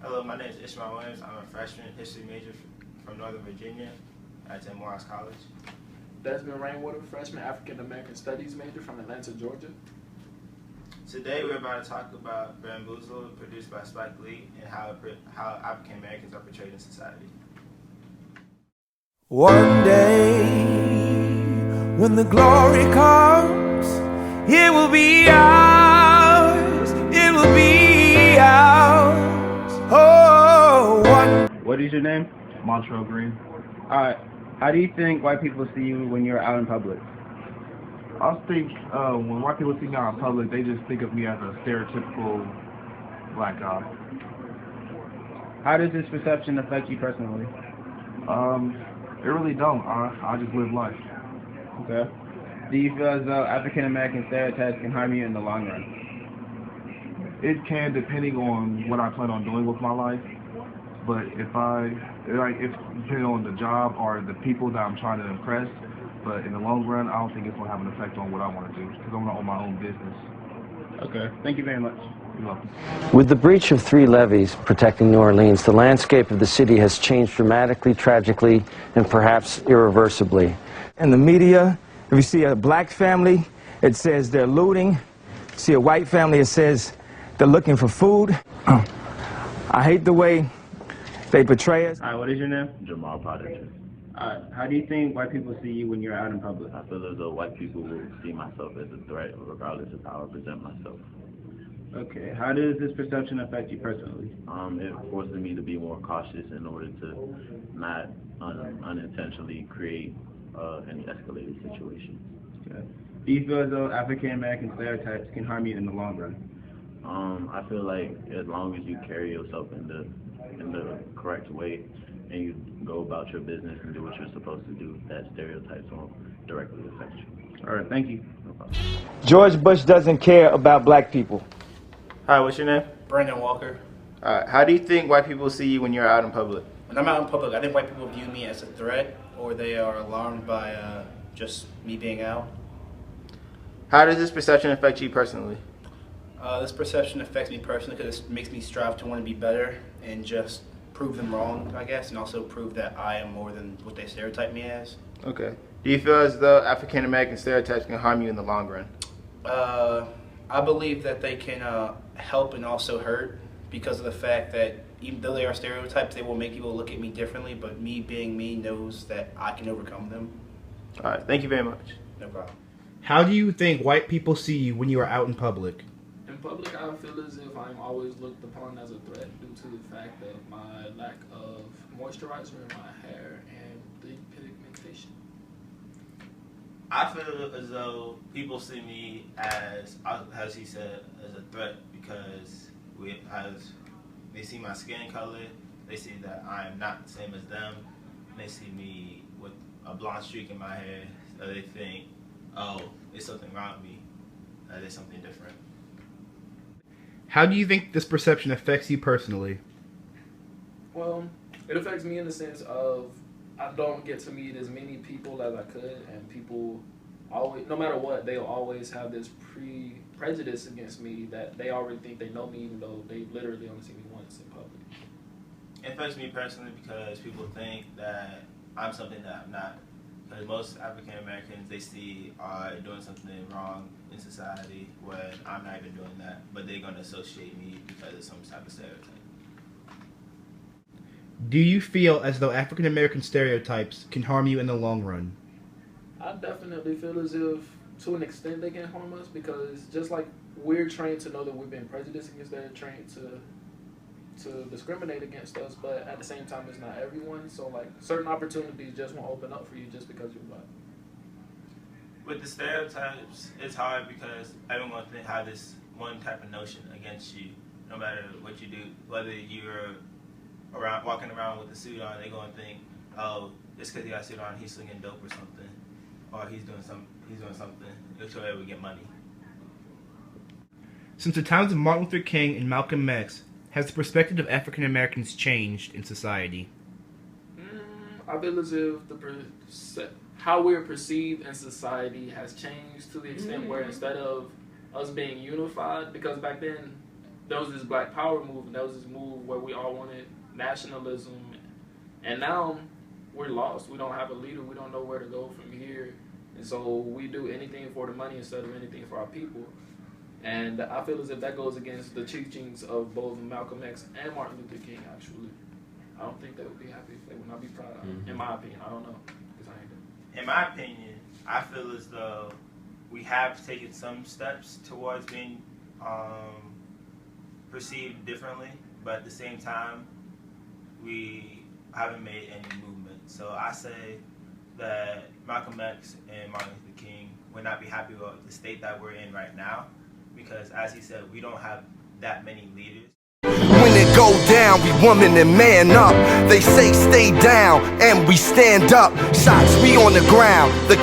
Hello, my name is Ishmael Williams. I'm a freshman history major from Northern Virginia at Morehouse College. Desmond Rainwater, freshman African American Studies major from Atlanta, Georgia. Today we're about to talk about Bamboozled, produced by Spike Lee, and how African Americans are portrayed in society. One day, when the glory comes, it will be ours, it will be ours. Oh, What is your name? Montrell Green. Alright, how do you think white people see you when you're out in public? I think when white people see me out in public, they just think of me as a stereotypical black guy. How does this perception affect you personally? It really don't. I just live life. Okay. Do you feel as though African American stereotypes can harm you in the long run? It can, depending on what I plan on doing with my life. But if depending on the job or the people that I'm trying to impress. But in the long run, I don't think it's going to have an effect on what I want to do because I'm going to own my own business. Okay. Thank you very much. You're welcome. With the breach of 3 levees protecting New Orleans, the landscape of the city has changed dramatically, tragically, and perhaps irreversibly. In the media, if you see a black family, it says they're looting. See a white family, it says they're looking for food. I hate the way they portray us. Alright, what is your name? Jamal Potter. How do you think white people see you when you're out in public? I feel as though white people will see myself as a threat regardless of how I present myself. Okay, how does this perception affect you personally? It forces me to be more cautious in order to not unintentionally create any escalated situation. Okay. Do you feel as though African American stereotypes can harm you in the long run? I feel like as long as you carry yourself in the correct way and you go about your business and do what you're supposed to do, that stereotypes won't directly affect you. All right, thank you. No problem. George Bush doesn't care about black people. Hi, what's your name? Brandon Walker. How do you think white people see you when you're out in public? When I'm out in public, I think white people view me as a threat, or they are alarmed by just me being out. How does this perception affect you personally? This perception affects me personally because it makes me strive to want to be better and just prove them wrong, I guess, and also prove that I am more than what they stereotype me as. Okay. Do you feel as though African American stereotypes can harm you in the long run? I believe that they can help and also hurt because of the fact that even though they are stereotypes, they will make people look at me differently, but me being me knows that I can overcome them. All right, thank you very much. No problem. How do you think white people see you when you are out in public? In public, I feel as if I'm always looked upon as a threat due to the fact of my lack of moisturizer in my hair and the pigmentation. I feel as though people see me as he said, as a threat because they see my skin color, they see that I am not the same as them, and they see me with a blonde streak in my hair, so they think, oh, there's something wrong with me, there's something different. How do you think this perception affects you personally? Well, it affects me in the sense of I don't get to meet as many people as I could, and people always, no matter what, they'll always have this prejudice against me that they already think they know me, even though they literally only see me once in public. It affects me personally because people think that I'm something that I'm not. Because most African Americans they see are doing something wrong in society when I'm not even doing that, but they're going to associate me because of some type of stereotype. Do you feel as though African American stereotypes can harm you in the long run? I definitely feel as if, to an extent, they can harm us because just like we're trained to know that we've been prejudiced against, they're trained to discriminate against us, but at the same time, it's not everyone. So, like, certain opportunities just won't open up for you just because you're black. With the stereotypes, it's hard because everyone have this one type of notion against you, no matter what you do. Whether you're walking around with a suit on, they're going to think, oh, just because he got a suit on, he's slinging dope or something, or he's doing something. He'll able to get money. Since the times of Martin Luther King and Malcolm X, has the perspective of African Americans changed in society? I feel as if how we're perceived in society has changed to the extent where instead of us being unified, because back then there was this Black Power movement. There was this move where we all wanted nationalism, and now we're lost. We don't have a leader. We don't know where to go from here, and so we do anything for the money instead of anything for our people. And I feel as if that goes against the teachings of both Malcolm X and Martin Luther King. Actually, I don't think they would be happy. They would not be proud. In my opinion, I don't know, because I ain't there. In my opinion, I feel as though we have taken some steps towards being perceived differently, but at the same time, we haven't made any movement. So I say that Malcolm X and Martin Luther King would not be happy with the state that we're in right now, because as he said, we don't have that many leaders. When it go down, we woman and man up. They say stay down, and we stand up. Shots be on the ground. The